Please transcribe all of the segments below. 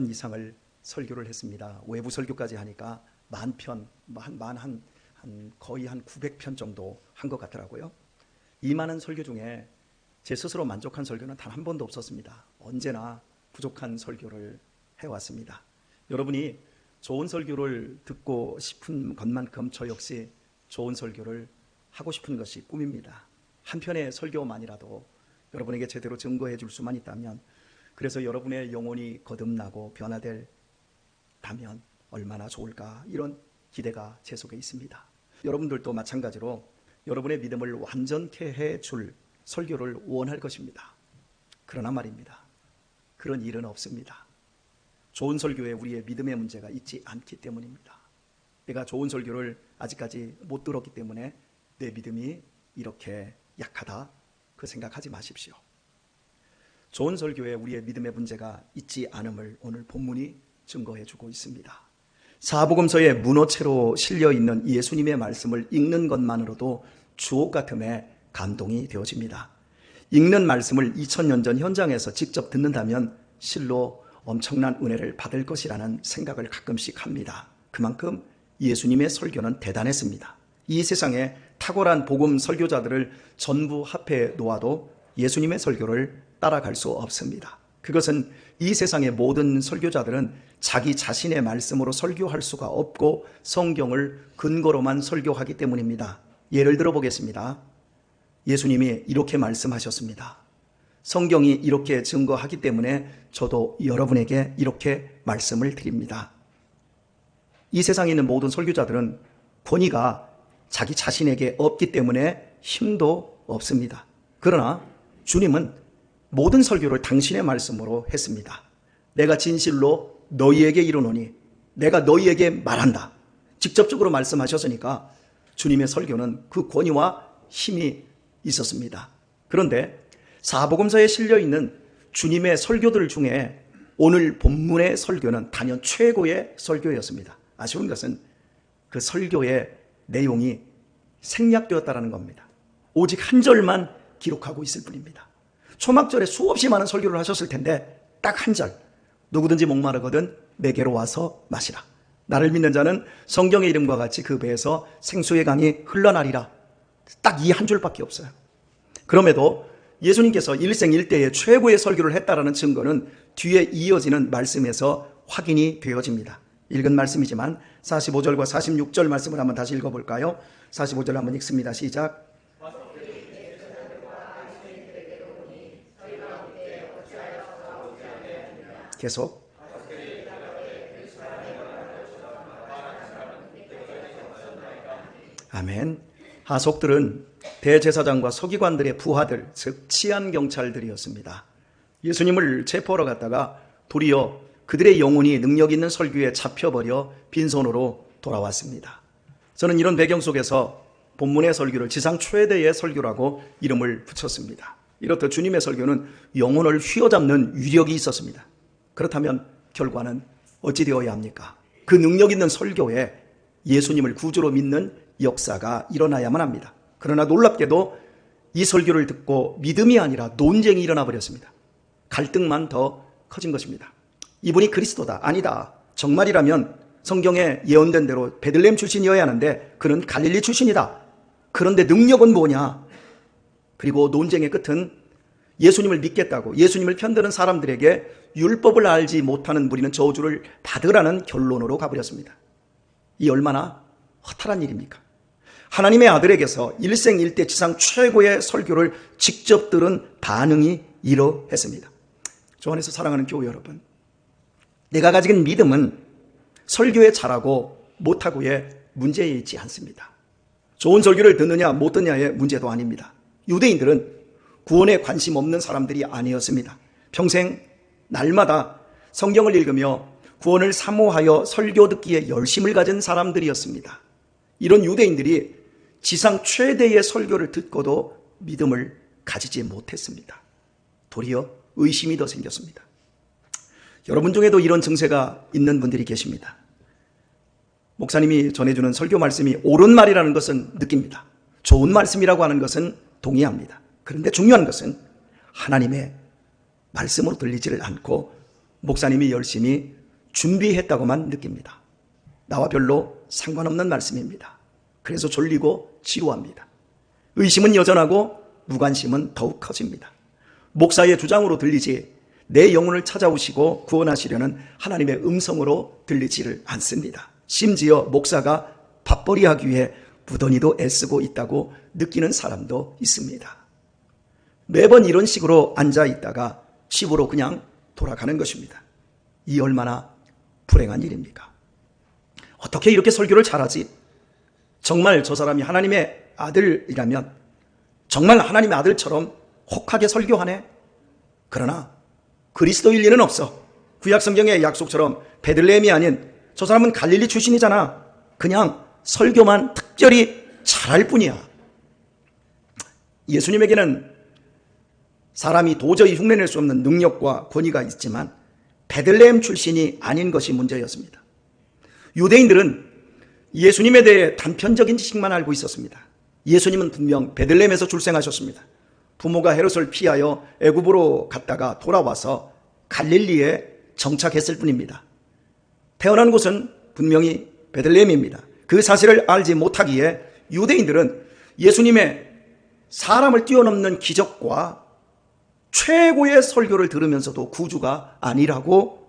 이상을 설교를 했습니다. 외부 설교까지 하니까 만 편, 거의 한 900편 정도 한 것 같더라고요. 이 많은 설교 중에 제 스스로 만족한 설교는 단 한 번도 없었습니다. 언제나 부족한 설교를 해왔습니다. 여러분이 좋은 설교를 듣고 싶은 것만큼 저 역시 좋은 설교를 하고 싶은 것이 꿈입니다. 한 편의 설교만이라도 여러분에게 제대로 증거해 줄 수만 있다면, 그래서 여러분의 영혼이 거듭나고 변화될 다면 얼마나 좋을까, 이런 기대가 제 속에 있습니다. 여러분들도 마찬가지로 여러분의 믿음을 완전케 해줄 설교를 원할 것입니다. 그러나 말입니다, 그런 일은 없습니다. 좋은 설교에 우리의 믿음의 문제가 있지 않기 때문입니다. 내가 좋은 설교를 아직까지 못 들었기 때문에 내 믿음이 이렇게 약하다, 그 생각하지 마십시오. 좋은 설교에 우리의 믿음의 문제가 있지 않음을 오늘 본문이 증거해 주고 있습니다. 사복음서에 문어체로 실려있는 예수님의 말씀을 읽는 것만으로도 주옥 같음에 감동이 되어집니다. 읽는 말씀을 2000년 전 현장에서 직접 듣는다면 실로 엄청난 은혜를 받을 것이라는 생각을 가끔씩 합니다. 그만큼 예수님의 설교는 대단했습니다. 이 세상에 탁월한 복음 설교자들을 전부 합해 놓아도 예수님의 설교를 따라갈 수 없습니다. 그것은 이 세상의 모든 설교자들은 자기 자신의 말씀으로 설교할 수가 없고 성경을 근거로만 설교하기 때문입니다. 예를 들어 보겠습니다. 예수님이 이렇게 말씀하셨습니다. 성경이 이렇게 증거하기 때문에 저도 여러분에게 이렇게 말씀을 드립니다. 이 세상에 있는 모든 설교자들은 권위가 자기 자신에게 없기 때문에 힘도 없습니다. 그러나 주님은 모든 설교를 당신의 말씀으로 했습니다. 내가 진실로 너희에게 이르노니 내가 너희에게 말한다. 직접적으로 말씀하셨으니까 주님의 설교는 그 권위와 힘이 있었습니다. 그런데 사복음서에 실려있는 주님의 설교들 중에 오늘 본문의 설교는 단연 최고의 설교였습니다. 아쉬운 것은 그 설교의 내용이 생략되었다는 겁니다. 오직 한 절만 기록하고 있을 뿐입니다. 초막절에 수없이 많은 설교를 하셨을 텐데 딱 한 절, 누구든지 목마르거든 내게로 와서 마시라. 나를 믿는 자는 성경의 이름과 같이 그 배에서 생수의 강이 흘러나리라. 딱 이 한 줄밖에 없어요. 그럼에도 예수님께서 일생일대에 최고의 설교를 했다라는 증거는 뒤에 이어지는 말씀에서 확인이 되어집니다. 읽은 말씀이지만 45절과 46절 말씀을 한번 다시 읽어볼까요? 45절 한번 읽습니다. 시작. 계속. 아멘. 하속들은 대제사장과 서기관들의 부하들, 즉 치안경찰들이었습니다. 예수님을 체포하러 갔다가 도리어 그들의 영혼이 능력 있는 설교에 잡혀버려 빈손으로 돌아왔습니다. 저는 이런 배경 속에서 본문의 설교를 지상 최대의 설교라고 이름을 붙였습니다. 이렇듯 주님의 설교는 영혼을 휘어잡는 위력이 있었습니다. 그렇다면 결과는 어찌 되어야 합니까? 그 능력 있는 설교에 예수님을 구주로 믿는 역사가 일어나야만 합니다. 그러나 놀랍게도 이 설교를 듣고 믿음이 아니라 논쟁이 일어나 버렸습니다. 갈등만 더 커진 것입니다. 이분이 그리스도다, 아니다, 정말이라면 성경에 예언된 대로 베들레헴 출신이어야 하는데 그는 갈릴리 출신이다. 그런데 능력은 뭐냐? 그리고 논쟁의 끝은 예수님을 믿겠다고 예수님을 편드는 사람들에게 율법을 알지 못하는 무리는 저주를 받으라는 결론으로 가버렸습니다. 이 얼마나 허탈한 일입니까? 하나님의 아들에게서 일생일대 지상 최고의 설교를 직접 들은 반응이 이러했습니다. 주 안에서 사랑하는 교회 여러분, 내가 가진 믿음은 설교에 잘하고 못하고의 문제에 있지 않습니다. 좋은 설교를 듣느냐 못 듣느냐의 문제도 아닙니다. 유대인들은 구원에 관심 없는 사람들이 아니었습니다. 평생 날마다 성경을 읽으며 구원을 사모하여 설교 듣기에 열심을 가진 사람들이었습니다. 이런 유대인들이 지상 최대의 설교를 듣고도 믿음을 가지지 못했습니다. 도리어 의심이 더 생겼습니다. 여러분 중에도 이런 증세가 있는 분들이 계십니다. 목사님이 전해주는 설교 말씀이 옳은 말이라는 것은 느낍니다. 좋은 말씀이라고 하는 것은 동의합니다. 그런데 중요한 것은 하나님의 말씀으로 들리지를 않고 목사님이 열심히 준비했다고만 느낍니다. 나와 별로 상관없는 말씀입니다. 그래서 졸리고 지루합니다. 의심은 여전하고 무관심은 더욱 커집니다. 목사의 주장으로 들리지 내 영혼을 찾아오시고 구원하시려는 하나님의 음성으로 들리지를 않습니다. 심지어 목사가 밥벌이하기 위해 부더니도 애쓰고 있다고 느끼는 사람도 있습니다. 매번 이런 식으로 앉아 있다가 집으로 그냥 돌아가는 것입니다. 이 얼마나 불행한 일입니까? 어떻게 이렇게 설교를 잘하지? 정말 저 사람이 하나님의 아들이라면 정말 하나님의 아들처럼 혹하게 설교하네? 그러나 그리스도일 리는 없어. 구약성경의 약속처럼 베들레헴이 아닌 저 사람은 갈릴리 출신이잖아. 그냥 설교만 특별히 잘할 뿐이야. 예수님에게는 사람이 도저히 흉내낼 수 없는 능력과 권위가 있지만 베들레헴 출신이 아닌 것이 문제였습니다. 유대인들은 예수님에 대해 단편적인 지식만 알고 있었습니다. 예수님은 분명 베들레헴에서 출생하셨습니다. 부모가 헤롯을 피하여 애굽으로 갔다가 돌아와서 갈릴리에 정착했을 뿐입니다. 태어난 곳은 분명히 베들레헴입니다. 그 사실을 알지 못하기에 유대인들은 예수님의 사람을 뛰어넘는 기적과 최고의 설교를 들으면서도 구주가 아니라고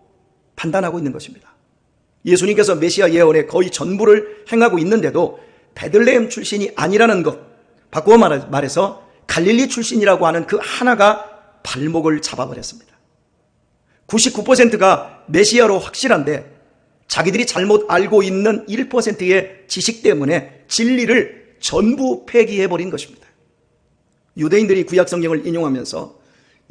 판단하고 있는 것입니다. 예수님께서 메시아 예언의 거의 전부를 행하고 있는데도 베들레헴 출신이 아니라는 것, 바꾸어 말해서 갈릴리 출신이라고 하는 그 하나가 발목을 잡아버렸습니다. 99%가 메시아로 확실한데 자기들이 잘못 알고 있는 1%의 지식 때문에 진리를 전부 폐기해버린 것입니다. 유대인들이 구약성경을 인용하면서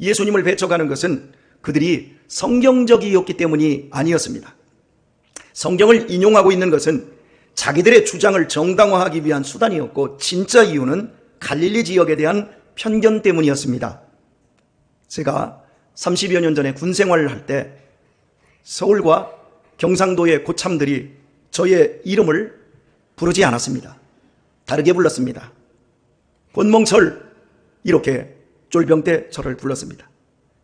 예수님을 배척하는 것은 그들이 성경적이었기 때문이 아니었습니다. 성경을 인용하고 있는 것은 자기들의 주장을 정당화하기 위한 수단이었고 진짜 이유는 갈릴리 지역에 대한 편견 때문이었습니다. 제가 30여 년 전에 군 생활을 할 때 서울과 경상도의 고참들이 저의 이름을 부르지 않았습니다. 다르게 불렀습니다. 권멍철, 이렇게 쫄병 때 저를 불렀습니다.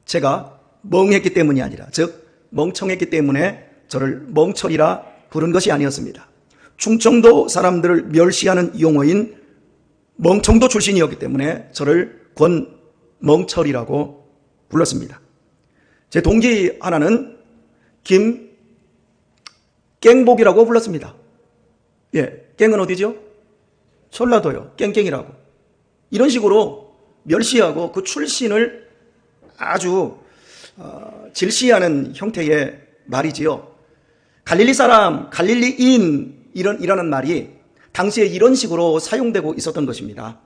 제가 멍했기 때문이 아니라, 즉 멍청했기 때문에 저를 멍철이라 부른 것이 아니었습니다. 충청도 사람들을 멸시하는 용어인 멍청도 출신이었기 때문에 저를 권멍철이라고 불렀습니다. 제 동기 하나는 김깽복이라고 불렀습니다. 예, 깽은 어디죠? 전라도요. 깽깽이라고. 이런 식으로 멸시하고 그 출신을 아주 질시하는 형태의 말이지요. 갈릴리 사람, 갈릴리인 이라는 말이 당시에 이런 식으로 사용되고 있었던 것입니다.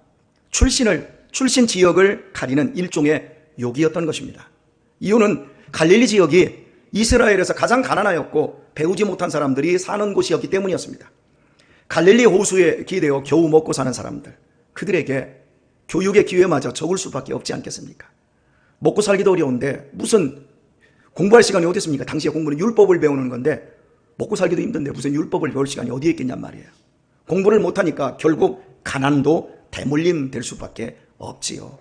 출신 지역을 가리는 일종의 욕이었던 것입니다. 이유는 갈릴리 지역이 이스라엘에서 가장 가난하였고 배우지 못한 사람들이 사는 곳이었기 때문이었습니다. 갈릴리 호수에 기대어 겨우 먹고 사는 사람들, 그들에게 교육의 기회마저 적을 수밖에 없지 않겠습니까? 먹고 살기도 어려운데 무슨 공부할 시간이 어디 있습니까? 당시에 공부는 율법을 배우는 건데 먹고 살기도 힘든데 무슨 율법을 배울 시간이 어디에 있겠냔 말이에요. 공부를 못하니까 결국 가난도 대물림 될 수밖에 없지요.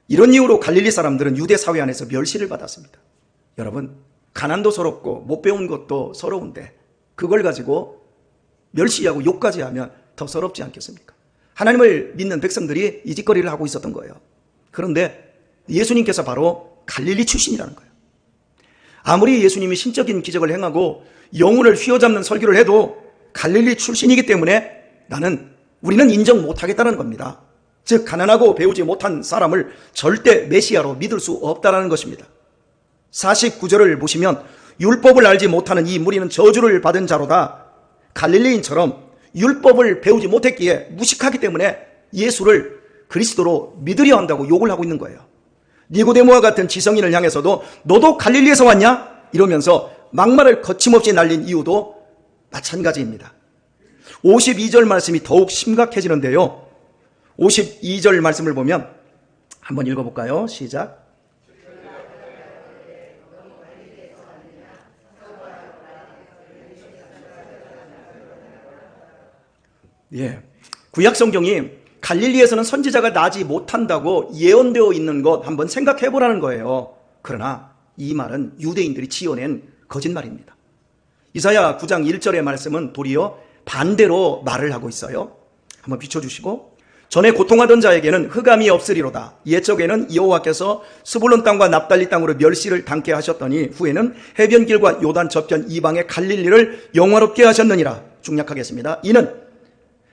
이런 이유로 갈릴리 사람들은 유대 사회 안에서 멸시를 받았습니다. 여러분, 가난도 서럽고 못 배운 것도 서러운데 그걸 가지고 멸시하고 욕까지 하면 더 서럽지 않겠습니까? 하나님을 믿는 백성들이 이 짓거리를 하고 있었던 거예요. 그런데 예수님께서 바로 갈릴리 출신이라는 거예요. 아무리 예수님이 신적인 기적을 행하고 영혼을 휘어잡는 설교를 해도 갈릴리 출신이기 때문에 우리는 인정 못하겠다는 겁니다. 즉 가난하고 배우지 못한 사람을 절대 메시아로 믿을 수 없다는 것입니다. 49절을 보시면 율법을 알지 못하는 이 무리는 저주를 받은 자로다. 갈릴리인처럼 율법을 배우지 못했기에 무식하기 때문에 예수를 그리스도로 믿으려 한다고 욕을 하고 있는 거예요. 니고데모와 같은 지성인을 향해서도 너도 갈릴리에서 왔냐? 이러면서 막말을 거침없이 날린 이유도 마찬가지입니다. 52절 말씀이 더욱 심각해지는데요. 52절 말씀을 보면 한번 읽어볼까요? 시작. 예, 구약 성경이 갈릴리에서는 선지자가 나지 못한다고 예언되어 있는 것 한번 생각해 보라는 거예요. 그러나 이 말은 유대인들이 지어낸 거짓말입니다. 이사야 9장 1절의 말씀은 도리어 반대로 말을 하고 있어요. 한번 비춰주시고, 전에 고통하던 자에게는 흑암이 없으리로다. 옛적에는 여호와께서 스불론 땅과 납달리 땅으로 멸시를 당케 하셨더니 후에는 해변길과 요단 저편 이방의 갈릴리를 영화롭게 하셨느니라. 중략하겠습니다. 이는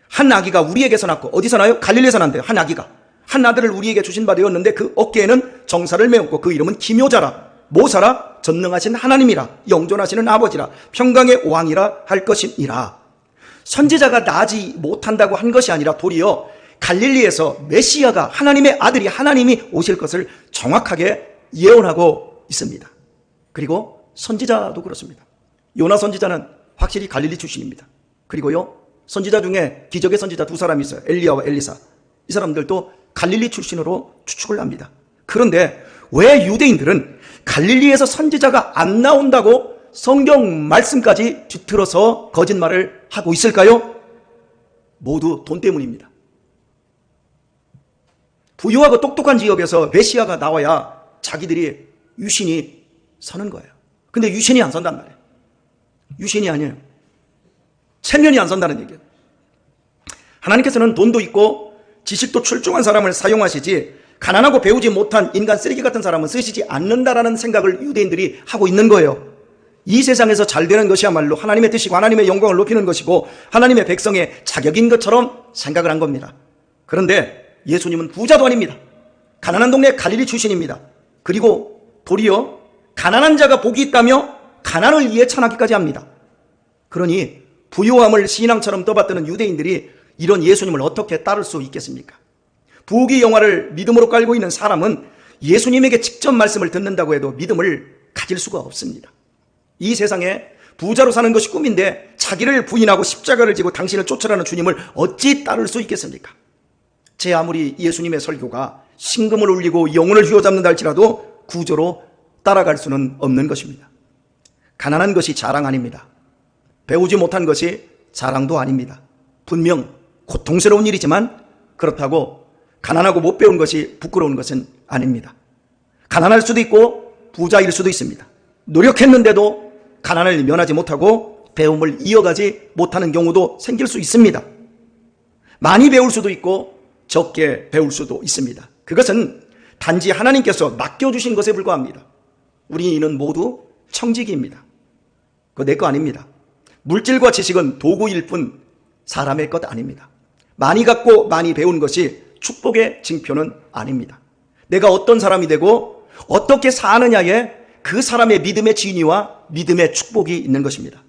한 아기가 우리에게서 낳고, 어디서 나요? 갈릴리에서 난대요. 한 아기가 한 아들을 우리에게 주신 바 되었는데 그 어깨에는 정사를 메었고 그 이름은 기묘자라, 모사라, 전능하신 하나님이라, 영존하시는 아버지라, 평강의 왕이라 할 것이니라. 선지자가 나지 못한다고 한 것이 아니라 도리어 갈릴리에서 메시아가, 하나님의 아들이, 하나님이 오실 것을 정확하게 예언하고 있습니다. 그리고 선지자도 그렇습니다. 요나 선지자는 확실히 갈릴리 출신입니다. 그리고요, 선지자 중에 기적의 선지자 두 사람이 있어요. 엘리야와 엘리사. 이 사람들도 갈릴리 출신으로 추측을 합니다. 그런데 왜 유대인들은 갈릴리에서 선지자가 안 나온다고 성경 말씀까지 뒤틀어서 거짓말을 하고 있을까요? 모두 돈 때문입니다. 부유하고 똑똑한 지역에서 메시아가 나와야 자기들이 유신이 서는 거예요. 근데 유신이 안 선단 말이에요. 유신이 아니에요. 체면이 안 선다는 얘기예요. 하나님께서는 돈도 있고 지식도 출중한 사람을 사용하시지 가난하고 배우지 못한 인간 쓰레기 같은 사람은 쓰시지 않는다라는 생각을 유대인들이 하고 있는 거예요. 이 세상에서 잘 되는 것이야말로 하나님의 뜻이고 하나님의 영광을 높이는 것이고 하나님의 백성의 자격인 것처럼 생각을 한 겁니다. 그런데 예수님은 부자도 아닙니다. 가난한 동네 갈릴리 출신입니다. 그리고 도리어 가난한 자가 복이 있다며 가난을 위해 찬하기까지 합니다. 그러니 부요함을 신앙처럼 떠받드는 유대인들이 이런 예수님을 어떻게 따를 수 있겠습니까? 부귀 영화를 믿음으로 깔고 있는 사람은 예수님에게 직접 말씀을 듣는다고 해도 믿음을 가질 수가 없습니다. 이 세상에 부자로 사는 것이 꿈인데 자기를 부인하고 십자가를 지고 당신을 쫓아라는 주님을 어찌 따를 수 있겠습니까? 제 아무리 예수님의 설교가 신금을 울리고 영혼을 휘어잡는다 할지라도 구조로 따라갈 수는 없는 것입니다. 가난한 것이 자랑 아닙니다. 배우지 못한 것이 자랑도 아닙니다. 분명 고통스러운 일이지만 그렇다고 가난하고 못 배운 것이 부끄러운 것은 아닙니다. 가난할 수도 있고 부자일 수도 있습니다. 노력했는데도 가난을 면하지 못하고 배움을 이어가지 못하는 경우도 생길 수 있습니다. 많이 배울 수도 있고 적게 배울 수도 있습니다. 그것은 단지 하나님께서 맡겨주신 것에 불과합니다. 우리는 모두 청지기입니다. 그거 내 거 아닙니다. 물질과 지식은 도구일 뿐 사람의 것 아닙니다. 많이 갖고 많이 배운 것이 축복의 징표는 아닙니다. 내가 어떤 사람이 되고 어떻게 사느냐에 그 사람의 믿음의 진위와 믿음의 축복이 있는 것입니다.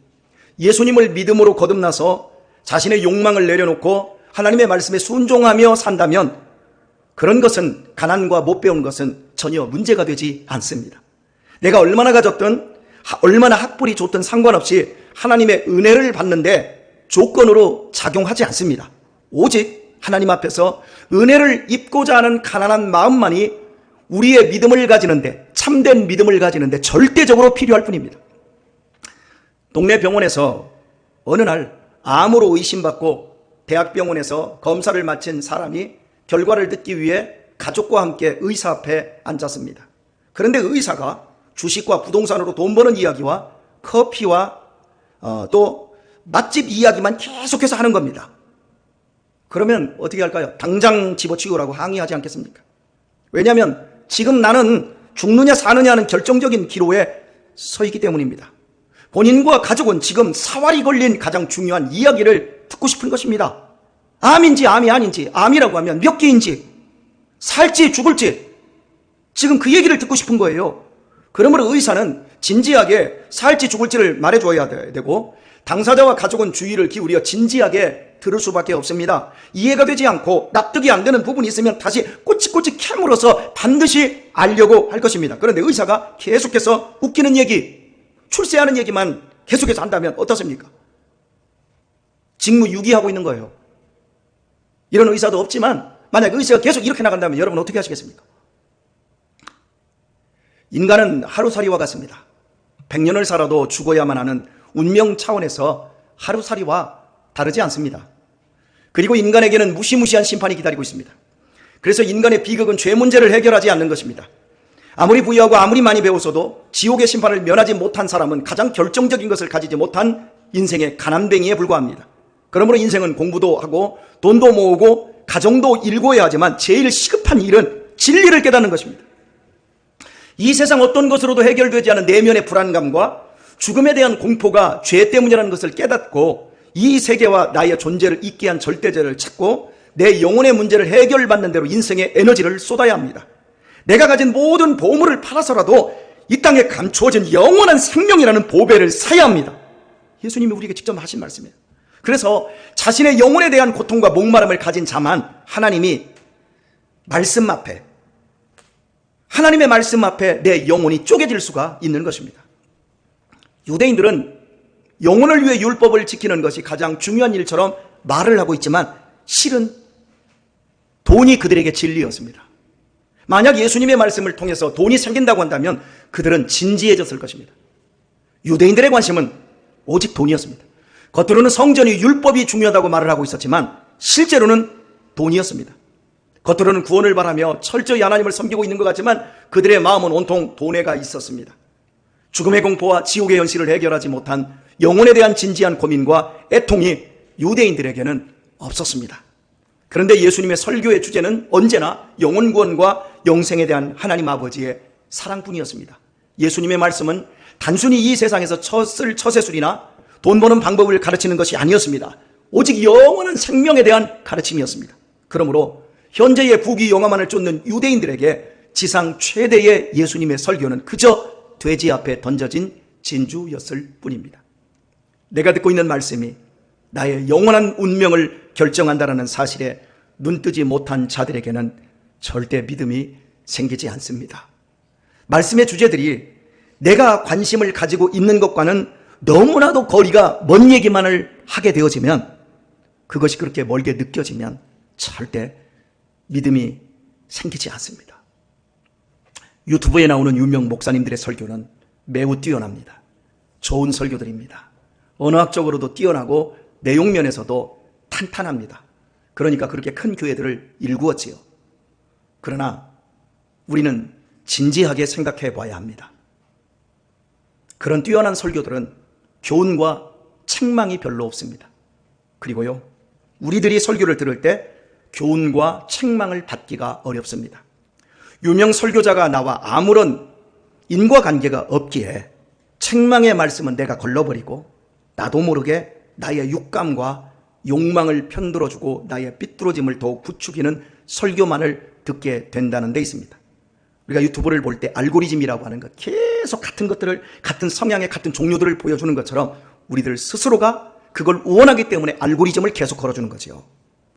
예수님을 믿음으로 거듭나서 자신의 욕망을 내려놓고 하나님의 말씀에 순종하며 산다면 그런 것은 가난과 못 배운 것은 전혀 문제가 되지 않습니다. 내가 얼마나 가졌든 얼마나 학벌이 좋든 상관없이 하나님의 은혜를 받는데 조건으로 작용하지 않습니다. 오직 하나님 앞에서 은혜를 입고자 하는 가난한 마음만이 우리의 믿음을 가지는데, 참된 믿음을 가지는데 절대적으로 필요할 뿐입니다. 동네 병원에서 어느 날 암으로 의심받고 대학병원에서 검사를 마친 사람이 결과를 듣기 위해 가족과 함께 의사 앞에 앉았습니다. 그런데 의사가 주식과 부동산으로 돈 버는 이야기와 커피와 또 맛집 이야기만 계속해서 하는 겁니다. 그러면 어떻게 할까요? 당장 집어치우라고 항의하지 않겠습니까? 왜냐하면 지금 나는 죽느냐 사느냐는 결정적인 기로에 서 있기 때문입니다. 본인과 가족은 지금 사활이 걸린 가장 중요한 이야기를 듣고 싶은 것입니다. 암인지 암이 아닌지, 암이라고 하면 몇 개인지, 살지 죽을지 지금 그 얘기를 듣고 싶은 거예요. 그러므로 의사는 진지하게 살지 죽을지를 말해줘야 되고 당사자와 가족은 주의를 기울여 진지하게 들을 수밖에 없습니다. 이해가 되지 않고 납득이 안 되는 부분이 있으면 다시 꼬치꼬치 캐물어서 반드시 알려고 할 것입니다. 그런데 의사가 계속해서 웃기는 얘기, 출세하는 얘기만 계속해서 한다면 어떻습니까? 직무유기하고 있는 거예요. 이런 의사도 없지만 만약 의사가 계속 이렇게 나간다면 여러분 어떻게 하시겠습니까? 인간은 하루살이와 같습니다. 100년을 살아도 죽어야만 하는 운명 차원에서 하루살이와 다르지 않습니다. 그리고 인간에게는 무시무시한 심판이 기다리고 있습니다. 그래서 인간의 비극은 죄 문제를 해결하지 않는 것입니다. 아무리 부유하고 아무리 많이 배웠어도 지옥의 심판을 면하지 못한 사람은 가장 결정적인 것을 가지지 못한 인생의 가난뱅이에 불과합니다. 그러므로 인생은 공부도 하고 돈도 모으고 가정도 일궈야 하지만 제일 시급한 일은 진리를 깨닫는 것입니다. 이 세상 어떤 것으로도 해결되지 않은 내면의 불안감과 죽음에 대한 공포가 죄 때문이라는 것을 깨닫고 이 세계와 나의 존재를 잊게 한 절대죄를 찾고 내 영혼의 문제를 해결받는 대로 인생의 에너지를 쏟아야 합니다. 내가 가진 모든 보물을 팔아서라도 이 땅에 감추어진 영원한 생명이라는 보배를 사야 합니다. 예수님이 우리에게 직접 하신 말씀이에요. 그래서 자신의 영혼에 대한 고통과 목마름을 가진 자만 하나님의 말씀 앞에 내 영혼이 쪼개질 수가 있는 것입니다. 유대인들은 영혼을 위해 율법을 지키는 것이 가장 중요한 일처럼 말을 하고 있지만 실은 돈이 그들에게 진리였습니다. 만약 예수님의 말씀을 통해서 돈이 생긴다고 한다면 그들은 진지해졌을 것입니다. 유대인들의 관심은 오직 돈이었습니다. 겉으로는 성전이 율법이 중요하다고 말을 하고 있었지만 실제로는 돈이었습니다. 겉으로는 구원을 바라며 철저히 하나님을 섬기고 있는 것 같지만 그들의 마음은 온통 돈에가 있었습니다. 죽음의 공포와 지옥의 현실을 해결하지 못한 영혼에 대한 진지한 고민과 애통이 유대인들에게는 없었습니다. 그런데 예수님의 설교의 주제는 언제나 영혼 구원과 영생에 대한 하나님 아버지의 사랑뿐이었습니다. 예수님의 말씀은 단순히 이 세상에서 쳤을 처세술이나 돈 버는 방법을 가르치는 것이 아니었습니다. 오직 영원한 생명에 대한 가르침이었습니다. 그러므로 현재의 부귀영화만을 쫓는 유대인들에게 지상 최대의 예수님의 설교는 그저 돼지 앞에 던져진 진주였을 뿐입니다. 내가 듣고 있는 말씀이 나의 영원한 운명을 결정한다는 사실에 눈뜨지 못한 자들에게는 절대 믿음이 생기지 않습니다. 말씀의 주제들이 내가 관심을 가지고 있는 것과는 너무나도 거리가 먼 얘기만을 하게 되어지면, 그것이 그렇게 멀게 느껴지면 절대 믿음이 생기지 않습니다. 유튜브에 나오는 유명 목사님들의 설교는 매우 뛰어납니다. 좋은 설교들입니다. 언어학적으로도 뛰어나고 내용면에서도 탄탄합니다. 그러니까 그렇게 큰 교회들을 일구었지요. 그러나 우리는 진지하게 생각해 봐야 합니다. 그런 뛰어난 설교들은 교훈과 책망이 별로 없습니다. 그리고요, 우리들이 설교를 들을 때 교훈과 책망을 받기가 어렵습니다. 유명 설교자가 나와 아무런 인과관계가 없기에 책망의 말씀은 내가 걸러버리고 나도 모르게 나의 육감과 욕망을 편들어주고 나의 삐뚤어짐을 더욱 부추기는 설교만을 듣게 된다는 데 있습니다. 우리가 유튜브를 볼 때 알고리즘이라고 하는 것, 계속 같은 것들을, 같은 성향의 같은 종류들을 보여주는 것처럼 우리들 스스로가 그걸 원하기 때문에 알고리즘을 계속 걸어주는 거죠.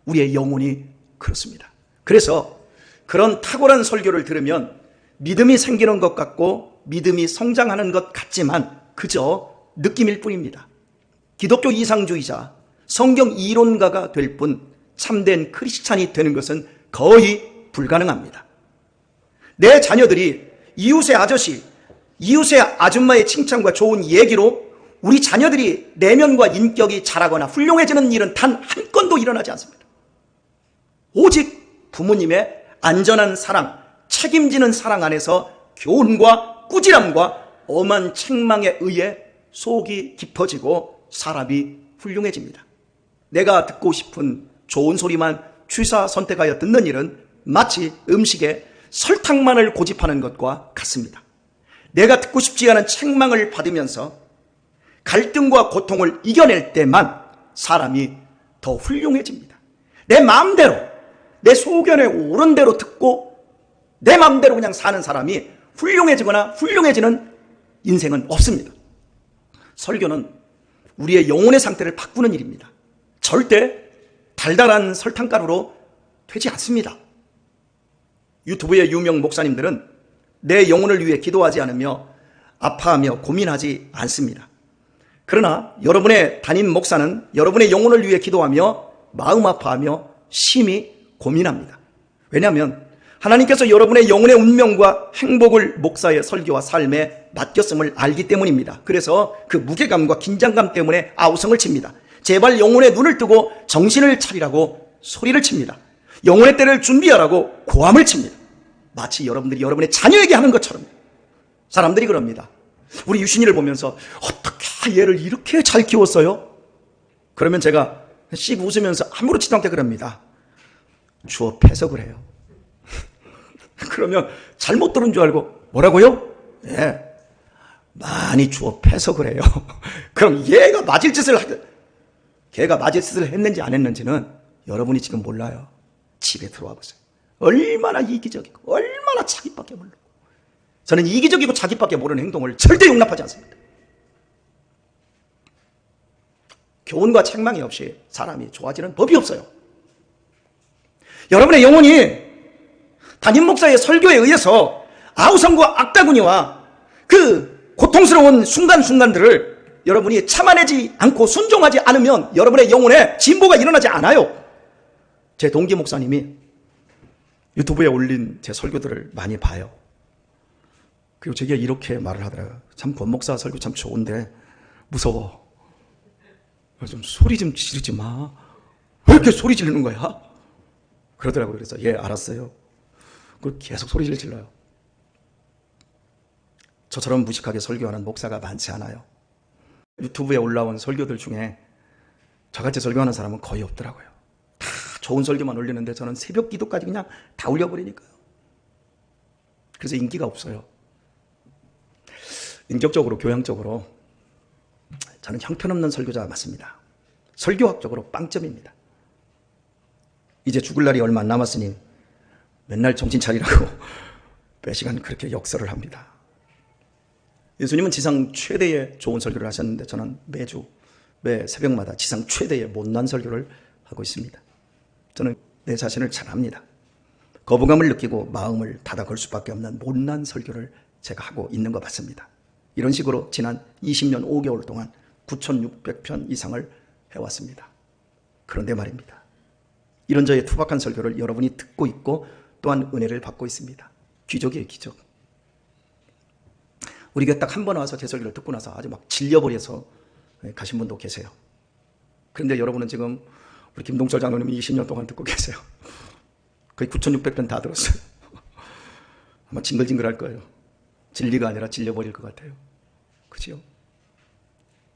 우리의 영혼이 그렇습니다. 그래서 그런 탁월한 설교를 들으면 믿음이 생기는 것 같고 믿음이 성장하는 것 같지만 그저 느낌일 뿐입니다. 기독교 이상주의자, 성경 이론가가 될 뿐 참된 크리스찬이 되는 것은 거의 불가능합니다. 내 자녀들이 이웃의 아저씨, 이웃의 아줌마의 칭찬과 좋은 얘기로 우리 자녀들이 내면과 인격이 자라거나 훌륭해지는 일은 단 한 건도 일어나지 않습니다. 오직 부모님의 안전한 사랑, 책임지는 사랑 안에서 교훈과 꾸지람과 엄한 책망에 의해 속이 깊어지고 사람이 훌륭해집니다. 내가 듣고 싶은 좋은 소리만 취사 선택하여 듣는 일은 마치 음식에 설탕만을 고집하는 것과 같습니다. 내가 듣고 싶지 않은 책망을 받으면서 갈등과 고통을 이겨낼 때만 사람이 더 훌륭해집니다. 내 마음대로, 내 소견에 오른 대로 듣고 내 마음대로 그냥 사는 사람이 훌륭해지거나 훌륭해지는 인생은 없습니다. 설교는 우리의 영혼의 상태를 바꾸는 일입니다. 절대 달달한 설탕가루로 되지 않습니다. 유튜브의 유명 목사님들은 내 영혼을 위해 기도하지 않으며 아파하며 고민하지 않습니다. 그러나 여러분의 담임 목사는 여러분의 영혼을 위해 기도하며 마음 아파하며 심히 고민합니다. 왜냐하면 하나님께서 여러분의 영혼의 운명과 행복을 목사의 설교와 삶에 맡겼음을 알기 때문입니다. 그래서 그 무게감과 긴장감 때문에 아우성을 칩니다. 제발 영혼의 눈을 뜨고 정신을 차리라고 소리를 칩니다. 영혼의 때를 준비하라고 고함을 칩니다. 마치 여러분들이 여러분의 자녀에게 하는 것처럼 사람들이 그럽니다. 우리 유신이를 보면서 어떻게 얘를 이렇게 잘 키웠어요? 그러면 제가 씩 웃으면서 아무렇지도 않게 그럽니다. 주어 패서 그래요. 그러면 잘못 들은 줄 알고 뭐라고요? 예, 많이 주어 패서 그래요. 그럼 걔가 맞을 짓을 했는지 안 했는지는 여러분이 지금 몰라요. 집에 들어와 보세요. 얼마나 이기적이고 얼마나 자기밖에 모르고. 저는 이기적이고 자기밖에 모르는 행동을 절대 용납하지 않습니다. 교훈과 책망이 없이 사람이 좋아지는 법이 없어요. 여러분의 영혼이 담임 목사의 설교에 의해서 아우성과 악다구니와 그 고통스러운 순간순간들을 여러분이 참아내지 않고 순종하지 않으면 여러분의 영혼에 진보가 일어나지 않아요. 제 동기 목사님이 유튜브에 올린 제 설교들을 많이 봐요. 그리고 제게 이렇게 말을 하더라고요. 참 권 목사 설교 참 좋은데 무서워. 좀 소리 좀 지르지 마. 왜 이렇게 소리 지르는 거야? 그러더라고요. 그래서 예, 알았어요. 그리고 계속 소리를 질러요. 저처럼 무식하게 설교하는 목사가 많지 않아요. 유튜브에 올라온 설교들 중에 저같이 설교하는 사람은 거의 없더라고요. 다 좋은 설교만 올리는데 저는 새벽 기도까지 그냥 다 올려버리니까요. 그래서 인기가 없어요. 인격적으로, 교양적으로 저는 형편없는 설교자가 맞습니다. 설교학적으로 빵점입니다. 이제 죽을 날이 얼마 안 남았으니 맨날 정신 차리라고 매시간 그렇게 역설을 합니다. 예수님은 지상 최대의 좋은 설교를 하셨는데 저는 매 새벽마다 지상 최대의 못난 설교를 하고 있습니다. 저는 내 자신을 잘 압니다. 거부감을 느끼고 마음을 닫아 걸 수밖에 없는 못난 설교를 제가 하고 있는 것 같습니다. 이런 식으로 지난 20년 5개월 동안 9,600편 이상을 해왔습니다. 그런데 말입니다. 이런 저의 투박한 설교를 여러분이 듣고 있고 또한 은혜를 받고 있습니다. 기적이에요, 기적. 우리 교회 딱 한 번 와서 제 설교를 듣고 나서 아주 막 질려버려서 가신 분도 계세요. 그런데 여러분은 지금 우리 김동철 장로님이 20년 동안 듣고 계세요. 거의 9,600편 다 들었어요. 아마 징글징글할 거예요. 진리가 아니라 질려버릴 것 같아요. 그죠?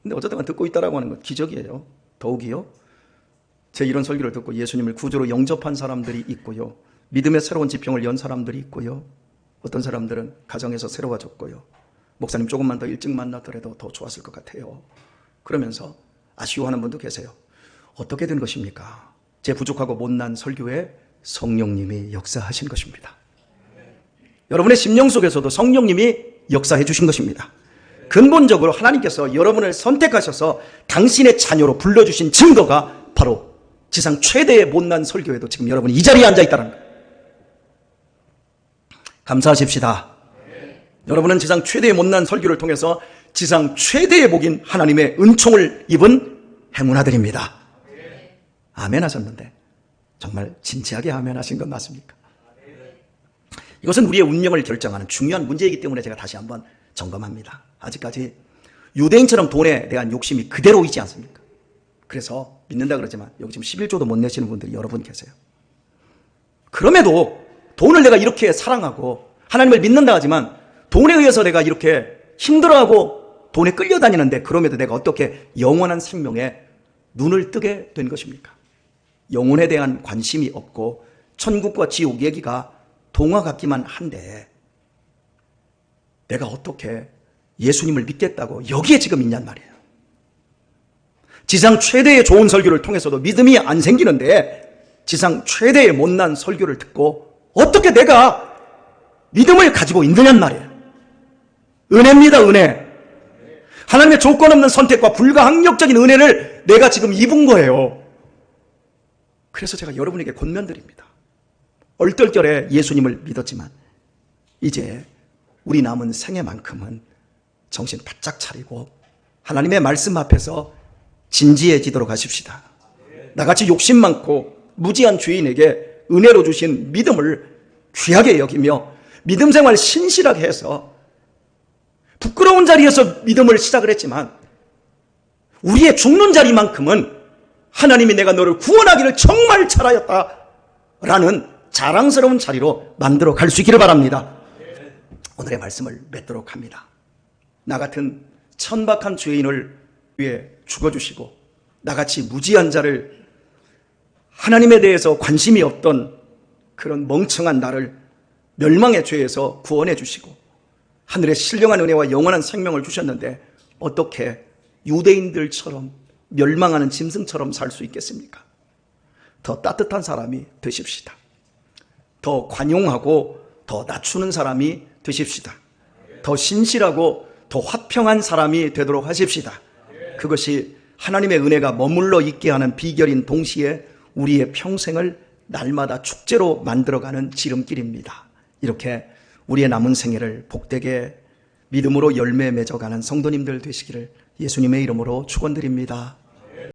근데 어쨌든 듣고 있다라고 하는 건 기적이에요. 더욱이요. 제 이런 설교를 듣고 예수님을 구주로 영접한 사람들이 있고요. 믿음의 새로운 지평을 연 사람들이 있고요. 어떤 사람들은 가정에서 새로워졌고요. 목사님 조금만 더 일찍 만났더라도 더 좋았을 것 같아요. 그러면서 아쉬워하는 분도 계세요. 어떻게 된 것입니까? 제 부족하고 못난 설교에 성령님이 역사하신 것입니다. 여러분의 심령 속에서도 성령님이 역사해 주신 것입니다. 근본적으로 하나님께서 여러분을 선택하셔서 당신의 자녀로 불러주신 증거가 바로 지상 최대의 못난 설교에도 지금 여러분이 이 자리에 앉아 있다는 거예요. 감사하십시다. 여러분은 지상 최대의 못난 설교를 통해서 지상 최대의 복인 하나님의 은총을 입은 행운아들입니다. 아멘 하셨는데 정말 진지하게 아멘 하신 건 맞습니까? 이것은 우리의 운명을 결정하는 중요한 문제이기 때문에 제가 다시 한번 점검합니다. 아직까지 유대인처럼 돈에 대한 욕심이 그대로 있지 않습니까? 그래서 믿는다 그러지만 여기 지금 11조도 못 내시는 분들이 여러 분 계세요. 그럼에도 돈을 내가 이렇게 사랑하고 하나님을 믿는다 하지만 돈에 의해서 내가 이렇게 힘들어하고 돈에 끌려다니는데 그럼에도 내가 어떻게 영원한 생명에 눈을 뜨게 된 것입니까? 영혼에 대한 관심이 없고 천국과 지옥 얘기가 동화 같기만 한데 내가 어떻게 예수님을 믿겠다고 여기에 지금 있냔 말이에요. 지상 최대의 좋은 설교를 통해서도 믿음이 안 생기는데 지상 최대의 못난 설교를 듣고 어떻게 내가 믿음을 가지고 있느냔 말이에요. 은혜입니다, 은혜. 하나님의 조건 없는 선택과 불가항력적인 은혜를 내가 지금 입은 거예요. 그래서 제가 여러분에게 권면드립니다. 얼떨결에 예수님을 믿었지만 이제 우리 남은 생애만큼은 정신 바짝 차리고 하나님의 말씀 앞에서 진지해지도록 하십시다. 나같이 욕심 많고 무지한 죄인에게 은혜로 주신 믿음을 귀하게 여기며 믿음 생활 신실하게 해서 부끄러운 자리에서 믿음을 시작을 했지만 우리의 죽는 자리만큼은 하나님이 내가 너를 구원하기를 정말 잘하였다 라는 자랑스러운 자리로 만들어 갈 수 있기를 바랍니다. 오늘의 말씀을 맺도록 합니다. 나 같은 천박한 죄인을 위해 죽어주시고 나같이 무지한 자를, 하나님에 대해서 관심이 없던 그런 멍청한 나를 멸망의 죄에서 구원해 주시고 하늘의 신령한 은혜와 영원한 생명을 주셨는데 어떻게 유대인들처럼 멸망하는 짐승처럼 살 수 있겠습니까? 더 따뜻한 사람이 되십시다. 더 관용하고 더 낮추는 사람이 되십시다. 더 신실하고 더 화평한 사람이 되도록 하십시다. 그것이 하나님의 은혜가 머물러 있게 하는 비결인 동시에 우리의 평생을 날마다 축제로 만들어가는 지름길입니다. 이렇게 우리의 남은 생애를 복되게 믿음으로 열매 맺어가는 성도님들 되시기를 예수님의 이름으로 축원드립니다.